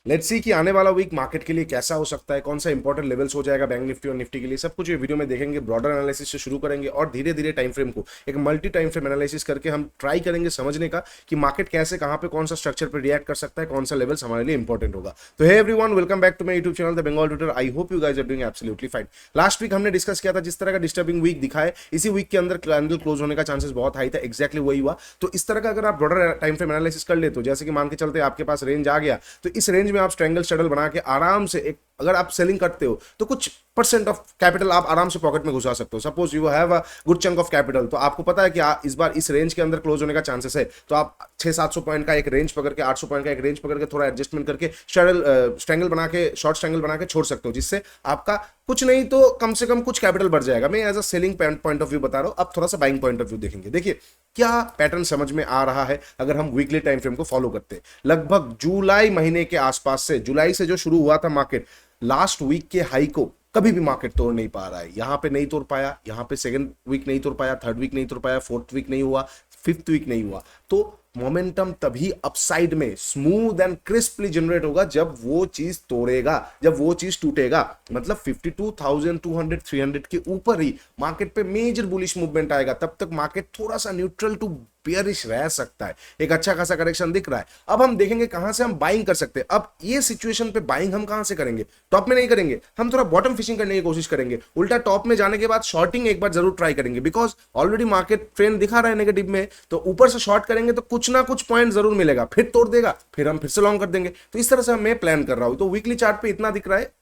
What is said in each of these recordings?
Let's see कि आने वाला वीक मार्केट के लिए कैसा हो सकता है, कौन सा इंपॉर्टेंट लेवल्स हो जाएगा बैंक निफ्टी और निफ्टी के लिए, सब कुछ ये वीडियो में देखेंगे। ब्रॉडर एनालिसिस से शुरू करेंगे और धीरे धीरे टाइम फ्रेम को एक मल्टी टाइम फ्रेम एनालिसिस करके हम ट्राई करेंगे समझने का कि मार्केट कैसे, कहां पे, कौन सा स्ट्रक्चर पर रिएक्ट कर सकता है, कौन सा लेवल्स हमारे लिए इंपॉर्टेंट होगा। तो hey everyone, welcome back to my YouTube channel the Bengal tutor. I hope you guys are doing absolutely fine. Last week हमने डिस्कस किया था जिस तरह का डिस्टर्बिंग वीक दिखा है, इसी वीक के अंदर कैंडल क्लोज होने का चांसेस बहुत हाई था। एक्जैक्टली वही हुआ। तो इस तरह का अगर आप ब्रॉडर टाइम फ्रेम एनालिसिस कर ले तो जैसे कि मान के चलते आपके पास रेंज आ गया, तो इस रेंज में आप स्ट्रैंगल शटल बना के आराम से एक, अगर आप सेलिंग करते हो तो कुछ परसेंट ऑफ कैपिटल आप आराम से पॉकेट में घुसा सकते हो। Suppose you have a good chunk of capital, तो आपको पता है कि इस बार इस रेंज के अंदर क्लोज होने का चांसेस है, तो आप 600-700 पॉइंट का एक रेंज पकड़ के, 800 पॉइंट का एक रेंज पकड़ के थोड़ा एडजस्टमेंट करके स्ट्रैंगल बना के, शॉर्ट स्ट्रैंगल बना के छोड़ सकते हो, जिससे आपका कुछ नहीं तो कम से कम कुछ कैपिटल बढ़ जाएगा। मैं as a selling point of view बता रहा हूं, अब थोड़ा सा बाइंग पॉइंट ऑफ व्यू देखेंगे। देखिए क्या पैटर्न समझ में आ रहा है अगर हम वीकली टाइम फ्रेम को फॉलो करते हैं। लगभग जुलाई महीने के आसपास से, जुलाई से जो शुरू हुआ था मार्केट, लास्ट वीक के हाई को कभी भी मार्केट तोड़ नहीं पा रहा है। यहां पे नहीं तोड़ पाया, यहां पे सेकंड वीक नहीं तोड़ पाया, थर्ड वीक नहीं तोड़ पाया, फोर्थ वीक नहीं हुआ, फिफ्थ वीक नहीं हुआ। तो मोमेंटम तभी अपसाइड में स्मूथ एंड क्रिस्पली जनरेट होगा जब वो चीज तोड़ेगा, जब वो चीज टूटेगा। मतलब 52,200 300 के ऊपर ही मार्केट पे मेजर बुलिश मूवमेंट आएगा। तब तक मार्केट थोड़ा सा न्यूट्रल टू बियरिश रह सकता है। एक अच्छा खासा करेक्शन दिख रहा है। अब हम देखेंगे कहां से हम बाइंग कर सकते हैं। अब ये सिचुएशन पे बाइंग हम कहां से करेंगे? टॉप में नहीं करेंगे, हम थोड़ा बॉटम फिशिंग करने की कोशिश करेंगे। उल्टा टॉप में जाने के बाद शॉर्टिंग एक बार जरूर ट्राई करेंगे, बिकॉज ऑलरेडी मार्केट ट्रेंड दिखा रहा है नेगेटिव में। तो ऊपर से शॉर्ट करेंगे तो कुछ ना कुछ पॉइंट जरूर मिलेगा, फिर तोड़ देगा, फिर हम फिर से लॉन्ग कर देंगे। तो इस तरह से मैं प्लान कर रहा हूं। तो वीकली चार्ट पे इतना दिख रहा है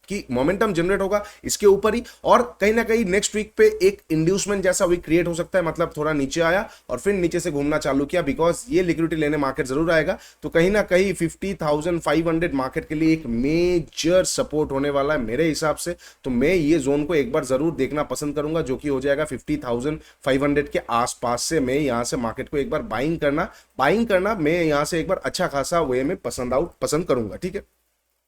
कि मोमेंटम जनरेट होगा इसके ऊपर ही, और कहीं ना कहीं नेक्स्ट वीक पे एक इंड्यूसमेंट जैसा वीक क्रिएट हो सकता है। मतलब थोड़ा नीचे आया और फिर नीचे से घूमना चालू किया, बिकॉज ये लिक्विडिटी लेने मार्केट जरूर आएगा। तो कहीं ना कहीं 50,500 मार्केट के लिए एक मेजर सपोर्ट होने वाला है मेरे हिसाब से। तो मैं ये जोन को एक बार जरूर देखना पसंद करूंगा, जो कि हो जाएगा 50,500 के आसपास से। मैं यहां से मार्केट को एक बार बाइंग करना मैं यहां से एक बार अच्छा खासा वे में पसंद करूंगा। ठीक है,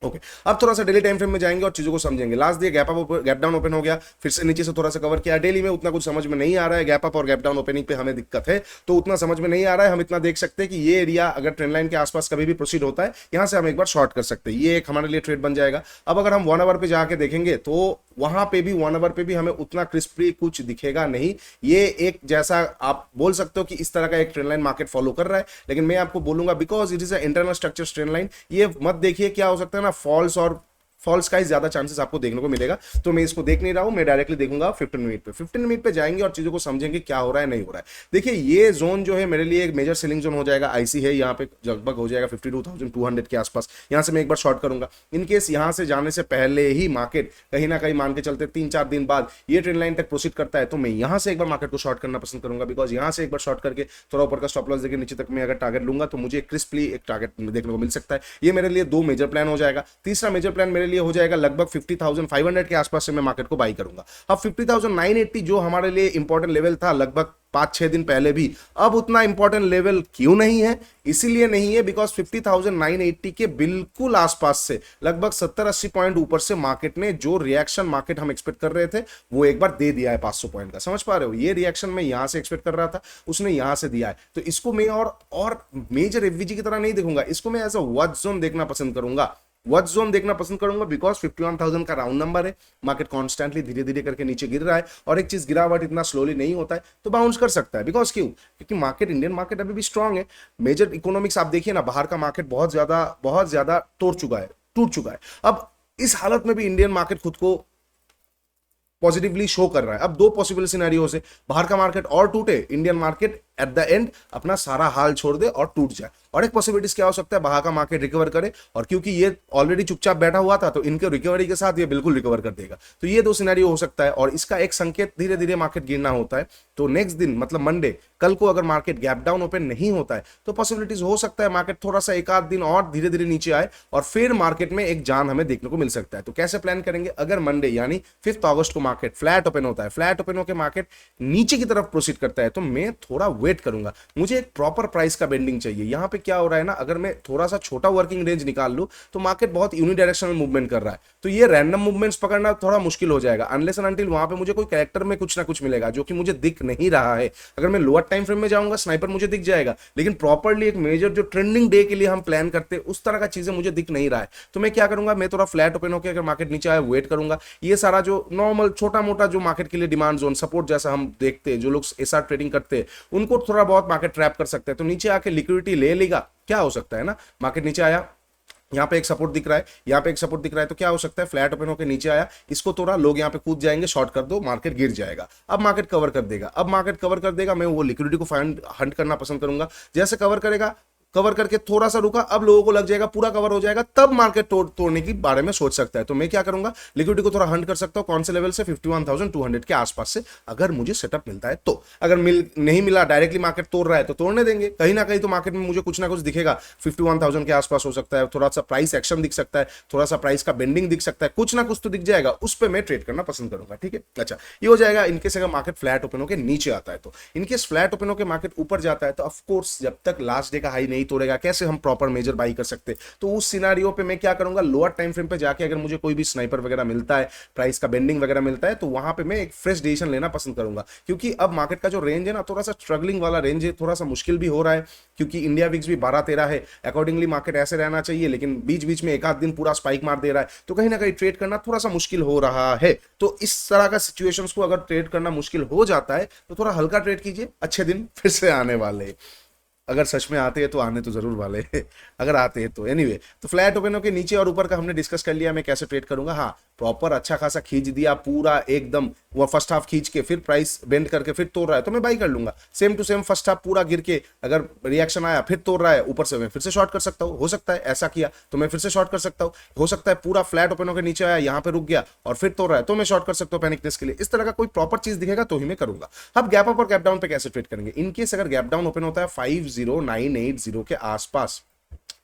ओके। अब थोड़ा सा डेली टाइम फ्रेम में जाएंगे और चीजों को समझेंगे। Last day gap down open हो गया, फिर से नीचे से थोड़ा सा कवर किया। डेली में उतना कुछ समझ में नहीं आ रहा है, गैप अप और गैप डाउन ओपनिंग पे हमें दिक्कत है, तो उतना समझ में नहीं आ रहा है। हम इतना देख सकते हैं कि ये एरिया अगर ट्रेंड लाइन के आसपास कभी भी प्रोसीड होता है, यहां से हम एक बार शॉर्ट कर सकते हैं। ये एक हमारे लिए ट्रेड बन जाएगा। अब अगर हम 1 आवर पे जाके देखेंगे तो वहां पे भी 1 आवर पे भी हमें उतना क्रिस्पली कुछ दिखेगा नहीं। ये एक जैसा आप बोल सकते हो कि इस तरह का एक ट्रेंड लाइन मार्केट फॉलो कर रहा है, लेकिन मैं आपको बोलूंगा because it is a internal structure trend line, ये मत देखिए। क्या हो सकता है ना, फॉल्स का ही ज्यादा चांसेस आपको देखने को मिलेगा। तो मैं इसको देख नहीं रहा हूं, मैं डायरेक्टली देखूंगा 15 मिनट पे जाएंगे और चीजों को समझेंगे क्या हो रहा है, नहीं हो रहा है। देखिए ये जोन जो है मेरे लिए एक मेजर सेलिंग जोन हो जाएगा। आईसी है यहाँ पे, लगभग हो जाएगा 52,200 के आसपास। यहां से मैं एक बार शॉर्ट करूंगा। इनकेस यहां से जाने से पहले ही मार्केट कहीं ना कहीं मान के चलते 3-4 दिन बाद ये ट्रेंड लाइन तक प्रोसीड करता है, तो मैं यहां से एक बार मार्केट को शॉर्ट करना पसंद करूंगा। बिकॉज यहां से एक बार शॉर्ट करके थोड़ा ऊपर का स्टॉप लॉस देकर नीचे तक मैं अगर टारगेट लूंगा तो मुझे क्रिस्पली एक टारगेट देखने को मिल सकता है। ये मेरे लिए 2 मेजर प्लान हो जाएगा। तीसरा मेजर प्लान मेरे लिए हो जाएगा लगभग 50,500 के आसपास से मैं मार्केट को बाई करूंगा। अब 50,980 जो हमारे लिए इंपॉर्टेंट लेवल था लगभग 5-6 दिन पहले भी, अब उतना इंपॉर्टेंट लेवल क्यों नहीं है? इसीलिए नहीं है बिकॉज 50,980 के बिल्कुल आसपास से लगभग 70-80 पॉइंट ऊपर से मार्केट ने जो रिएक्शन मार्केट हम एक्सपेक्ट कर रहे थे वो एक बार दे दिया है 500 पॉइंट का। समझ पा रहे हो? ये रिएक्शन मैं यहां से एक्सपेक्ट कर रहा था, उसने यहां से दिया है। तो इसको मैं और मेजर एफवीजी की तरह नहीं देखूंगा, इसको मैं एज अ वॉच जोन देखना पसंद करूंगा। वॉच जोन देखना पसंद करूंगा बिकॉज 51,000 का राउंड नंबर है। मार्केट कॉन्स्टेंटली धीरे धीरे करके नीचे गिर रहा है, और एक चीज, गिरावट इतना स्लोली नहीं होता है तो बाउंस कर सकता है। बिकॉज क्यों? क्योंकि मार्केट, इंडियन मार्केट अभी भी स्ट्रांग है। मेजर इकोनॉमिक्स आप देखिए ना, बाहर का मार्केट बहुत ज्यादा टूट चुका है। अब इस हालत में भी इंडियन मार्केट खुद को पॉजिटिवली शो कर रहा है। अब 2 पॉसिबल सिनेरियो से, बाहर का मार्केट और टूटे, Indian market at the end अपना सारा हाल छोड़ दे और टूट जाए। और एक पॉसिबिलिटीज क्या हो सकता है, बाहर का मार्केट रिकवर करे, और क्योंकि ये ऑलरेडी चुपचाप बैठा हुआ था तो इनके रिकवरी के साथ ये बिल्कुल रिकवर कर देगा। तो ये 2 सिनेरियो हो सकता है, और इसका एक संकेत धीरे धीरे मार्केट गिरना होता है। तो नेक्स्ट दिन मतलब मंडे, कल को अगर मार्केट गैप डाउन ओपन नहीं होता है तो पॉसिबिलिटीज हो सकता है मार्केट थोड़ा सा 1 आध दिन और धीरे धीरे नीचे आए और फिर मार्केट में एक जान हमें देखने को मिल सकता है। तो कैसे प्लान करेंगे? अगर मंडे यानी 5 अगस्त को मार्केट फ्लैट ओपन होता है, फ्लैट ओपन होकर मार्केट नीचे की तरफ प्रोसीड करता है, तो मैं थोड़ा वेट करूंगा, मुझे एक प्रॉपर प्राइस का बेंडिंग चाहिए। यहां पे क्या हो रहा है ना, अगर मैं थोड़ा सा छोटा वर्किंग रेंज निकाल लूं तो मार्केट बहुत यूनिडायरेक्शनल मूवमेंट कर रहा है, तो ये रैंडम मूवमेंट्स पकड़ना थोड़ा मुश्किल हो जाएगा अनलेस एंड अनटिल वहां पे मुझे कोई कैरेक्टर में कुछ ना कुछ मिलेगा जो कि मुझे दिख नहीं रहा है। अगर मैं लोअर टाइम फ्रेम में जाऊंगा स्नाइपर मुझे दिख जाएगा, लेकिन प्रॉपरली एक मेजर जो ट्रेंडिंग डे के लिए हम प्लान करते हैं उस तरह का चीजें मुझे दिख नहीं रहा है, तो मैं क्या करूंगा, मैं थोड़ा फ्लैट ओपन होकर अगर मार्केट नीचे आए वेट करूंगा। ये सारा जो नॉर्मल छोटा मोटा जो मार्केट के लिए डिमांड जोन सपोर्ट जैसा हम देखते हैं, जो लोग एसआर ट्रेडिंग करते हैं उनको थोड़ा बहुत मार्केट ट्रैप कर सकते हैं, तो नीचे आके लिक्विडिटी ले लेगा, क्या हो सकता है ना, मार्केट नीचे आया, यहाँ पे एक सपोर्ट दिख रहा है, यहाँ पे एक सपोर्ट दिख रहा है, तो क्या हो सकता है, फ्लैट ओपन होकर नीचे आया, इसको तोड़ा, लोग यहाँ पे कूद जाएंगे, शॉर्ट कर दो, मार्केट गिर जाएगा। अब मार्केट कवर कर देगा, अब मार्केट कवर कर देगा, मैं वो लिक्विडिटी को फाइंड हंट करना पसंद करूंगा। जैसे कवर करेगा, कवर करके थोड़ा सा रुका, अब लोगों को लग जाएगा पूरा कवर हो जाएगा, तब मार्केट तोड़ने के बारे में सोच सकता है, तो मैं क्या करूंगा, लिक्विडिटी को थोड़ा हंट कर सकता हूं, कौन से लेवल से, 51,200 के आसपास से, अगर मुझे सेटअप मिलता है तो। अगर नहीं मिला, डायरेक्टली मार्केट तोड़ रहा है तो तोड़ने देंगे, कहीं ना कहीं तो मार्केट में मुझे कुछ ना कुछ दिखेगा, 51,000 के आसपास हो सकता है, थोड़ा सा प्राइस एक्शन दिख सकता है, थोड़ा सा प्राइस का बेंडिंग दिख सकता है, कुछ ना कुछ तो दिख जाएगा, उस पर मैं ट्रेड करना पसंद करूंगा, ठीक है। अच्छा, ये हो जाएगा इनकेस अगर मार्केट फ्लैट ओपन होकर नीचे आता है तो। इनकेस फ्लैट ओपन होकर मार्केट ऊपर जाता है तो ऑफकोर्स जब तक लास्ट डे का हाई नहीं तोड़ेगा कैसे हम प्रॉपर मेजर बाई कर सकते, तो उस सिनारियो पे मैं क्या करूंगा, लोअर टाइम फ्रेम पे जाके अगर मुझे कोई भी स्नाइपर वगैरह मिलता है, प्राइस का बेंडिंग वगैरह मिलता है, तो वहां पे मैं एक फ्रेश डिसीजन लेना पसंद करूंगा, क्योंकि अब मार्केट का जो रेंज है ना थोड़ा सा स्ट्रगलिंग वाला रेंज है, थोड़ा सा मुश्किल भी हो रहा है, क्योंकि इंडिया विक्स भी 12-13 है, अकॉर्डिंगली मार्केट ऐसे रहना चाहिए, लेकिन बीच बीच में एक आध दिन पूरा स्पाइक मार दे रहा है, तो कहीं ना कहीं ट्रेड करना थोड़ा सा मुश्किल हो रहा है। तो इस तरह का सिचुएशंस को अगर ट्रेड करना मुश्किल हो जाता है तो थोड़ा हल्का ट्रेड कीजिए, अच्छे दिन फिर से आने वाले, अगर सच में आते हैं तो आने तो जरूर वाले हैं, अगर आते हैं तो। एनीवे, तो फ्लैट ओपन के नीचे और ऊपर का हमने डिस्कस कर लिया, मैं कैसे ट्रेड करूंगा। हाँ, प्रॉपर अच्छा खासा खींच दिया पूरा एकदम, वो फर्स्ट हाफ खींच के फिर प्राइस बेंड करके फिर तोड़ रहा है तो मैं बाई कर लूंगा। Same to same first half पूरा गिर के अगर रिएक्शन आया फिर तोड़ रहा है ऊपर से, मैं फिर से शॉर्ट कर सकता हूँ, हो सकता है ऐसा किया तो मैं फिर से शॉर्ट कर सकता हूँ, हो सकता है पूरा फ्लैट ओपन होकर नीचे आया, यहाँ पे रुक गया और फिर तोड़ रहा है तो मैं शॉर्ट कर सकता हूँ पैनिकनेस के लिए। इस तरह का कोई प्रॉपर चीज दिखेगा तो ही मैं करूंगा। अब गैप अप और गैप डाउन पे कैसे ट्रेड करेंगे, इनकेस अगर गैप डाउन ओपन होता है 50980 के आसपास,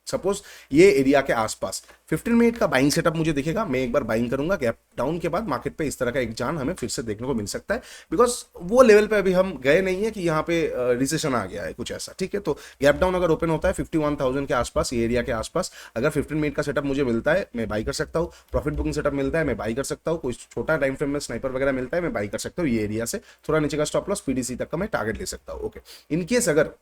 सपोज ये एरिया के आसपास 15 मिनट का बाइंग सेटअप मुझे दिखेगा, मैं एक बार बाइंग करूंगा, गैप डाउन के बाद मार्केट पे इस तरह का एक जान हमें फिर से देखने को मिल सकता है, बिकॉज वो लेवल पे अभी हम गए नहीं है कि यहाँ पे रिसेशन आ गया है कुछ ऐसा, ठीक है। तो गैप डाउन अगर ओपन होता है 51,000 के आसपास, ये एरिया के आसपास, अगर 15 मिनट का सेटअप मुझे मिलता है मैं बाई कर सकता हूँ, प्रॉफिट बुकिंग सेटअप मिलता है मैं बाई कर सकता हूँ, कोई छोटा टाइम फ्रेम में स्नाइपर वगैरह मिलता है मैं बाई कर सकता हूँ, ये एरिया से थोड़ा नीचे का स्टॉप लॉस पीडीसी तक का मैं टारगेट ले सकता हूँ। ओके, इनकेस अगर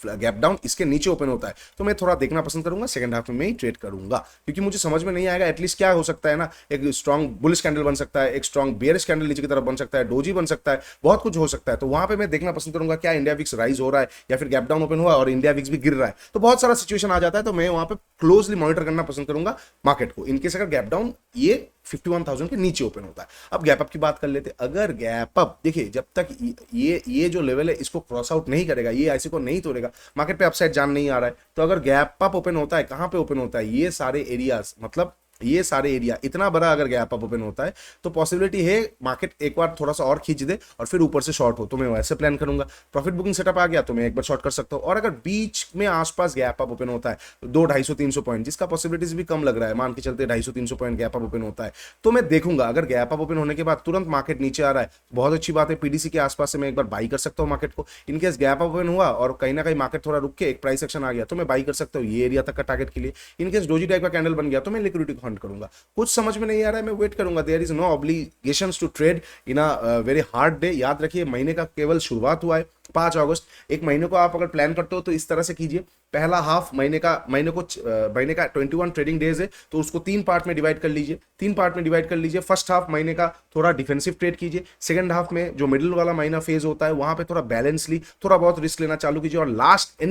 गैप डाउन इसके नीचे ओपन होता है तो मैं थोड़ा देखना पसंद करूंगा, सेकंड हाफ में मैं ही ट्रेड करूंगा, क्योंकि मुझे समझ में नहीं आएगा एटलीस्ट क्या हो सकता है ना, एक स्ट्रॉन्ग बुलिश कैंडल बन सकता है, एक स्ट्रॉन्ग बेयरिश कैंडल नीचे की तरफ बन सकता है, डोजी बन सकता है, बहुत कुछ हो सकता है, तो वहां पे मैं देखना पसंद करूंगा क्या इंडिया विक्स राइज हो रहा है या फिर गैप डाउन ओपन हुआ और इंडिया विक्स भी गिर रहा है, तो बहुत सारा सिचुएशन आ जाता है, तो मैं वहां पे क्लोजली मॉनिटर करना पसंद करूंगा मार्केट को, इनकेस अगर गैप डाउन ये 51,000 के नीचे ओपन होता है। अब गैप अप की बात कर लेते हैं, अगर गैप अप देखिए जब तक ये जो लेवल है इसको क्रॉस आउट नहीं करेगा, ये ऐसे को नहीं तोड़ेगा, मार्केट पे अपसाइड जान नहीं आ रहा है, तो अगर गैप अप ओपन होता है कहां पे ओपन होता है, ये सारे एरियाज, मतलब ये सारे एरिया इतना बड़ा अगर गैप अप ओपन होता है तो पॉसिबिलिटी है मार्केट एक बार थोड़ा सा और खींच दे और फिर ऊपर से शॉर्ट हो, तो मैं वैसे प्लान करूंगा। प्रॉफिट बुकिंग सेटअप आ गया तो मैं एक बार शॉर्ट कर सकता हूं, और अगर बीच में आसपास गैप अप ओपन होता है 200-250-300 पॉइंट, जिसका पॉसिबिलिटीज भी कम लग रहा है, मान के चलते 250-300 पॉइंट गैप अप ओपन होता है, तो मैं देखूंगा अगर गैप अप ओपन होने के बाद तुरंत मार्केट नीचे आ रहा है बहुत अच्छी बात है, पीडीसी के आसपास से मैं एक बार बाई कर सकता हूँ मार्केट को। इनकेस गैप अप ओपन हुआ और कहीं ना कहीं मार्केट थोड़ा रुक के एक प्राइस एक्शन आ गया तो मैं बाई कर सकता हूँ ये एरिया तक का टारगेट के लिए। इनकेस डोजी टाइप का कैंडल बन गया तो मैं लिक्विडिटी को हंट करूंगा, कुछ समझ में नहीं आ रहा है मैं वेट करूंगा, there is no obligations to trade in a very hard day. याद रखिए महीने का केवल शुरुआत हुआ है 5 अगस्त, एक महीने को आप अगर प्लान करते हो तो इस तरह से कीजिए, पहला हाफ महीने का 21 ट्रेडिंग डेज है तो उसको 3 पार्ट में डिवाइड कर लीजिए, 3 पार्ट में डिवाइड कर लीजिए। फर्स्ट हाफ महीने का थोड़ा डिफेंसिव ट्रेड कीजिए, सेकंड हाफ में जो मिडिल वाला महीना फेज होता है वहां पे थोड़ा बैलेंसली थोड़ा बहुत रिस्क लेना चालू कीजिए, और last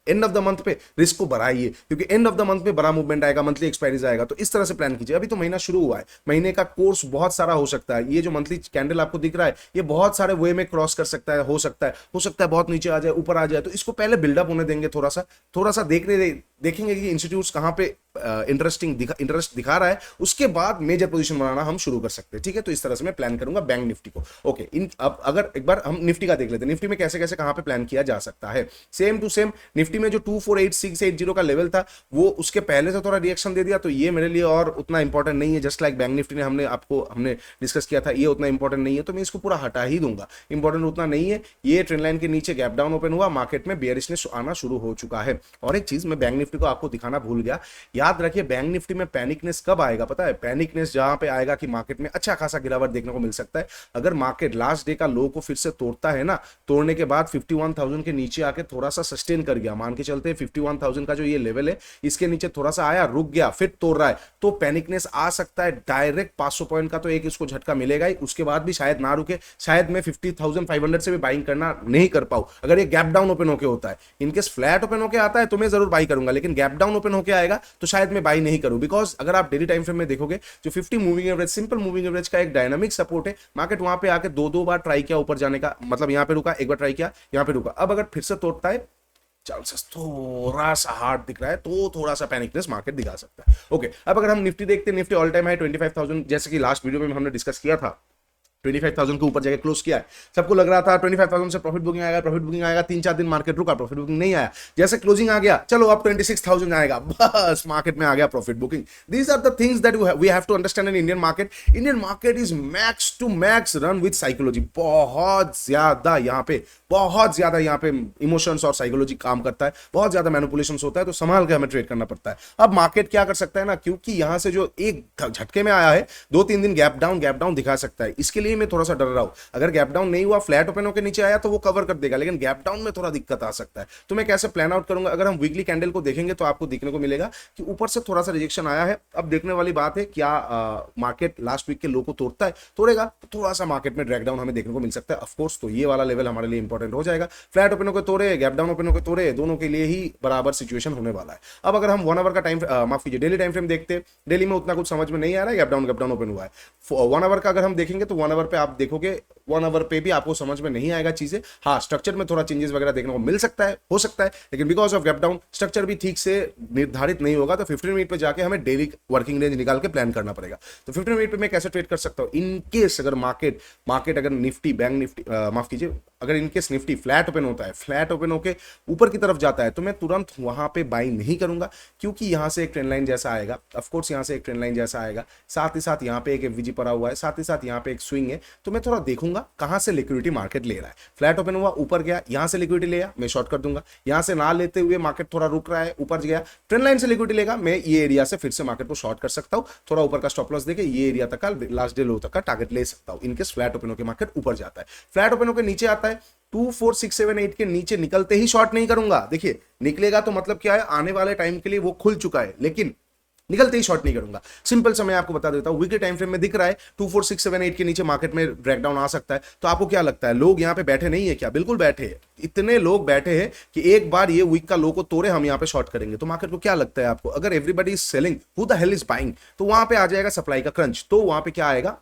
end of the month पे रिस्क को बढ़ाइए, क्योंकि एंड ऑफ द मंथ में बड़ा मूवमेंट आएगा, मंथली एक्सपायरीज आएगा, तो इस तरह से प्लान कीजिए। अभी तो महीना शुरू हुआ है, महीने का कोर्स बहुत सारा हो सकता है, ये जो मंथली कैंडल आपको दिख रहा है ये बहुत सारे वे में क्रॉस कर सकता है, हो सकता है बहुत नीचे आ जाए ऊपर आ जाए, तो इसको पहले बिल्डअप होने देंगे, थोड़ा सा देखेंगे कि इंस्टीट्यूट्स कहाँ पे इंटरेस्ट दिखा रहा है, उसके बाद मेजर पोजीशन बनाना हम शुरू कर सकते हैं। ठीक है, तो इस तरह से मैं प्लान करूंगा बैंक निफ्टी को। ओके, अब अगर एक बार हम निफ्टी का देख लेते हैं, निफ्टी में कैसे कैसे कहां पे प्लान किया जा सकता है। सेम टू सेम निफ्टी में जो 248680 का लेवल था वो उसके पहले से थोड़ा रिएक्शन दे दिया, तो ये मेरे लिए और उतना इंपॉर्टेंट नहीं है। जस्ट लाइक बैंक निफ्टी ने हमने डिस्कस किया था, ये उतना इंपॉर्टेंट नहीं है, तो मैं इसको पूरा हटा ही दूंगा, इंपॉर्टेंट उतना नहीं है। ये ट्रेंड लाइन के नीचे गैप डाउन ओपन हुआ, मार्केट में बेयरिशनेस आना शुरू हो चुका है। और एक चीज मैं बैंक निफ्टी को आपको दिखाना भूल गया, याद रखिए बैंक निफ्टी में पैनिकनेस कब आएगा पता है? पैनिकनेस जहां पे आएगा कि मार्केट में अच्छा खासा गिरावट देखने को मिल सकता है। अगर मार्केट लास्ट डे का लो को फिर से तोड़ता है ना, तोड़ने के बाद 51,000 के नीचे आके थोड़ा सा सस्टेन कर गया, मान के चलते हैं 51,000 का जो ये लेवल है इसके नीचे थोड़ा सा आया, रुक गया, फिर तोड़ रहा है, तो पैनिकनेस आ सकता है। डायरेक्ट 500 पॉइंट का तो एक इसको झटका मिलेगा ही, उसके बाद भी शायद ना रुके, शायद मैं 50,500 से भी बाइंग करना नहीं कर पाऊं अगर ये गैप डाउन ओपन होके होता है। इनकेस फ्लैट ओपन होके आता है तो मैं जरूर बाई करूंगा, लेकिन गैप डाउन ओपन होके आएगा तो शायद मैं बाई नहीं करूं। बिकॉज अगर आप डेली टाइम फ्रेम में देखोगे, जो 50 moving average, simple moving average का एक डायनामिक सपोर्ट है, मार्केट वहां पे आके दो बार ट्राई किया ऊपर जाने का, मतलब यहां पे रुका, एक बार ट्राई किया, यहां पे रुका, अब अगर फिर से तोड़ता है, चांसेस थोड़ा सा हार्ड दिख रहा है, तो थोड़ा सा पैनिकनेस मार्केट दिखा सकता है। ओके, अब अगर हम निफ्टी देखते हैं, निफ्टी ऑल टाइम हाई 25,000, जैसे कि लास्ट वीडियो में हमने डिस्कस किया था, 25,000 के ऊपर जाके क्लोज किया है। सबको लग रहा था 25,000 से प्रॉफिट बुकिंग आएगा, प्रॉफिट बुकिंग आएगा, 3-4 दिन मार्केट रुका, प्रॉफिट बुकिंग नहीं आया। जैसे क्लोजिंग आ गया, चलो अब 26,000 आएगा, बस मार्केट में आ गया profit booking. These are the things that we have to understand in Indian market. Indian market is max to max run with psychology. बहुत ज्यादा यहाँ पे इमोशंस और साइकोलॉजी काम करता है, बहुत ज्यादा मैनिपुलेशन होता है, तो संभाल के हमें ट्रेड करना पड़ता है। अब मार्केट क्या कर सकता है ना, क्योंकि यहां से जो एक झटके में आया है, 2-3 दिन गैप डाउन दिखा सकता है, इसके लिए मैं थोड़ा सा डर रहा हूं। अगर गैप डाउन नहीं हुआ, फ्लैट ओपन होकर नीचे आया तो वो कवर कर देगा, लेकिन गैप डाउन में थोड़ा दिक्कत आ सकता है। तो मैं कैसे प्लान आउट करूंगा, अगर हम वीकली कैंडल को देखेंगे तो आपको देखने को मिलेगा कि ऊपर से थोड़ा सा रिजेक्शन आया है। अब देखने वाली बात है, क्या मार्केट लास्ट वीक के लो को तोड़ता है, तोड़ेगा तो थोड़ा सा मार्केट में ड्रैग डाउन हमें देखने को मिल सकता है ऑफकोर्स। तो ये वाला लेवल हमारे लिए इंपॉर्टेंट हो जाएगा। फ्लैट ओपन होकर तोड़े, गैप डाउन ओपन होकर तोड़े, दोनों के लिए ही बराबर सिचुएशन होने वाला है। अब अगर हम 1 आवर का टाइम, माफ कीजिए, डेली टाइम फ्रेम देखते हैं, डेली में उतना कुछ समझ में नहीं आ रहा है, गैप डाउन ओपन हुआ है। 1 आवर का अगर हम देखेंगे तो 1 आवर पे आप देखोगे, 1 आवर पे भी आपको समझ में नहीं आएगा चीजें। हाँ, स्ट्रक्चर में थोड़ा चेंजेस वगैरह देखने को मिल सकता है, हो सकता है, लेकिन because of gap down structure भी ठीक से निर्धारित नहीं होगा, तो 15 मिनट पे जाके हमें डेली वर्किंग रेंज निकाल के प्लान करना पड़ेगा। तो 15 मिनट पे मैं कैसे ट्रेड कर सकता हूं, इनकेस अगर मार्केट अगर निफ्टी, बैंक निफ्टी, माफ कीजिए, अगर इनकेस निफ्टी फ्लैट ओपन होता है, फ्लैट ओपन होके ऊपर की तरफ जाता है, तो मैं तुरंत वहां पे बाई नहीं करूंगा, क्योंकि यहां से एक ट्रेंड लाइन जैसा आएगा, ऑफ कोर्स यहां से एक ट्रेंड लाइन जैसा आएगा, साथ ही साथ यहां पे एक एफवीजी पड़ा हुआ है, साथ ही साथ यहां पे एक स्विंग है, तो मैं थोड़ा देखूंगा कहां से लिक्विडिटी मार्केट ले रहा है। फ्लैट ओपन हुआ, ऊपर गया, यहां से लिक्विडिटी लिया, मैं शॉर्ट कर दूंगा। यहां से ना लेते हुए मार्केट थोड़ा रुक रहा है, ऊपर गया, ट्रेंड लाइन से लिक्विडिटी लेगा, मैं ये एरिया से फिर से मार्केट को शॉर्ट कर सकता हूं, थोड़ा ऊपर का स्टॉप लॉस देके ये एरिया तक का, लास्ट डे लो तक का टारगेट ले सकता हूं, इनकेस फ्लैट ओपन होकर मार्केट ऊपर जाता है। फ्लैट ओपन होकर नीचे आता है, 24678 के नीचे निकलते ही शॉर्ट नहीं करूंगा। देखिए, निकलेगा तो मतलब क्या है, आने वाले टाइम के लिए वो खुल चुका है, लेकिन निकलते ही शॉर्ट नहीं करूंगा। सिंपल सा मैं आपको बता देता हूं, वीकली टाइम फ्रेम में दिख रहा है 24678 के नीचे मार्केट में ब्रेक डाउन आ सकता है। तो आपको क्या लगता है, लोग यहां पे बैठे नहीं है क्या? बिल्कुल बैठे हैं, इतने लोग बैठे हैं कि एक बार ये वीक का लो को तोड़े, हम यहां पे शॉर्ट करेंगे। तो मार्केट को क्या लगता है आपको, अगर everybody is selling, who the hell is buying, तो वहां पे आ जाएगा सप्लाई का क्रंच, तो वहां पे क्या आएगा,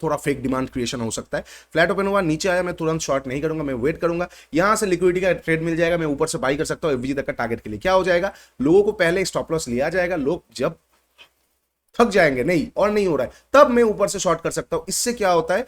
थोड़ा फेक डिमांड क्रिएशन हो सकता है। फ्लैट ओपन हुआ, नीचे आया, मैं तुरंत शॉर्ट नहीं करूंगा, मैं वेट करूंगा, यहां से लिक्विडिटी का ट्रेड मिल जाएगा, मैं ऊपर से बाई कर सकता हूं एफवीजी तक का टारगेट के लिए। क्या हो जाएगा, लोगों को पहले स्टॉप लॉस लिया जाएगा, लोग जब थक जाएंगे, नहीं और नहीं हो रहा है, तब मैं ऊपर से शॉर्ट कर सकता हूं। इससे क्या होता है,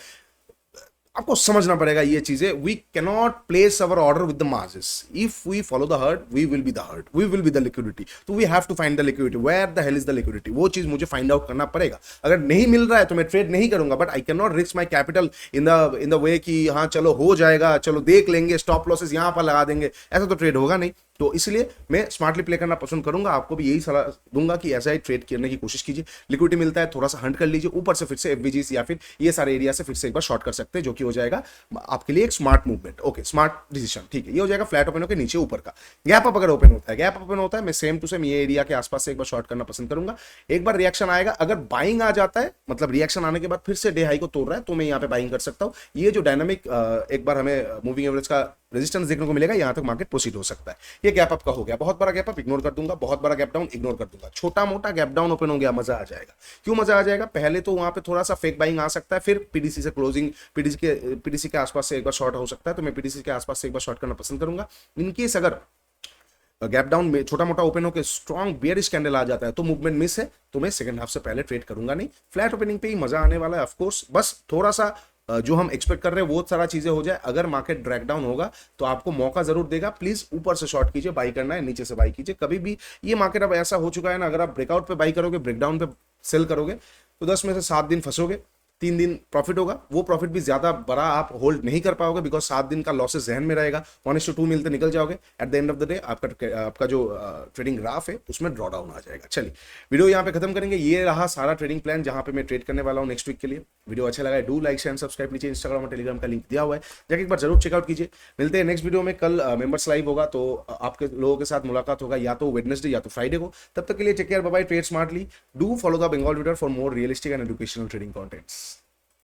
आपको समझना पड़ेगा ये चीजें। We cannot place our order with the masses, if we follow the herd we will be the herd, we will be the liquidity. तो we have to find the liquidity, where the hell is the liquidity, वो चीज मुझे find out करना पड़ेगा। अगर नहीं मिल रहा है तो मैं ट्रेड नहीं करूंगा, but I can not risk my capital in the way कि हाँ चलो हो जाएगा, चलो देख लेंगे, स्टॉप लॉसेस यहां पर लगा देंगे, ऐसा तो ट्रेड होगा नहीं। तो इसलिए मैं स्मार्टली प्ले करना पसंद करूंगा, आपको भी यही सलाह दूंगा कि ऐसा ही ट्रेड करने की कोशिश कीजिए। लिक्विडिटी मिलता है, थोड़ा सा हंट कर लीजिए, ऊपर से फिर से एफवीजीस या फिर ये सारे एरिया से फिर से एक बार शॉर्ट कर सकते हैं, जो कि हो जाएगा आपके लिए एक smart movement. Okay, smart decision, ठीक है, ये हो जाएगा फ्लैट ओपन होकर नीचे ऊपर का। गैप अप अगर ओपन होता है, गैप ओपन होता है, मैं सेम टू सेम ये एरिया के आसपास से एक बार शॉर्ट करना पसंद करूंगा। एक बार रिएक्शन आएगा, अगर बाइंग आ जाता है, मतलब रिएक्शन आने के बाद फिर से डे हाई को तोड़ रहा है, तो मैं यहाँ पे बाइंग कर सकता हूँ। ये जो डायनामिक एक बार हमें मूविंग एवरेज का रेजिस्टेंस देखने को मिलेगा, यहां तक मार्केट प्रोसीड हो सकता है। ये गैप अप का हो गया, बहुत बड़ा गैप अप इग्नोर कर दूंगा, बहुत बड़ा गैप डाउन इग्नोर कर दूंगा, छोटा मोटा गैप डाउन ओपन हो गया, मजा आ जाएगा। क्यों मजा आ जाएगा, पहले तो वहां पे थोड़ा सा फेक बाइंग आ सकता है, फिर पीडीसी से क्लोजिंग, पीडीसी के आसपास से एक बार शॉर्ट हो सकता है, तो मैं पीडीसी के आसपास से एक बार शॉर्ट करना पसंद करूंगा। इनकेस अगर गैप डाउन में छोटा मोटा ओपन होकर स्ट्रॉन्ग बियरिश कैंडल आ जाता है तो मूवमेंट मिस है, तो मैं सेकंड हाफ से पहले ट्रेड करूंगा नहीं। फ्लैट ओपनिंग पे ही मजा आने वाला है ऑफकोर्स, बस थोड़ा सा जो हम एक्सपेक्ट कर रहे हैं वो सारा चीजें हो जाए। अगर मार्केट ड्रैग डाउन होगा तो आपको मौका जरूर देगा, प्लीज ऊपर से शॉर्ट कीजिए, बाई करना है नीचे से बाई कीजिए कभी भी। ये मार्केट अब ऐसा हो चुका है ना, अगर आप ब्रेकआउट पे बाई करोगे, ब्रेकडाउन पे सेल करोगे तो 10 में से 7 दिन फंसोगे, 3 दिन प्रॉफिट होगा, वो प्रॉफिट भी ज्यादा बड़ा आप होल्ड नहीं कर पाओगे बिकॉज 7 दिन का लॉसेस जहन में रहेगा, 1:2 मिलते निकल जाओगे। At the end of the day आपका जो ट्रेडिंग ग्राफ है उसमें ड्रॉ डाउन आ जाएगा। चलिए वीडियो यहाँ पे खत्म करेंगे। ये रहा सारा ट्रेडिंग प्लान जहां पे मैं ट्रेड करने वाला हूँ नेक्स्ट वीक के लिए। वीडियो अच्छा लगा है डू लाइक शेयर सब्सक्राइब, नीचे इंस्टाग्राम और टेलीग्राम का लिंक दिया हुआ है, जाके एक बार जरूर चेकआउट कीजिए। मिलते हैं नेक्स्ट वीडियो में। कल मेंबर्स लाइव होगा तो आपके लोगों के साथ मुलाकात होगा या तो वेडनेसडे या तो फ्राइडे को। तब तक के लिए take care, bye bye, trade smartly, do follow the Bengal Twitter for more realistic and educational trading contents.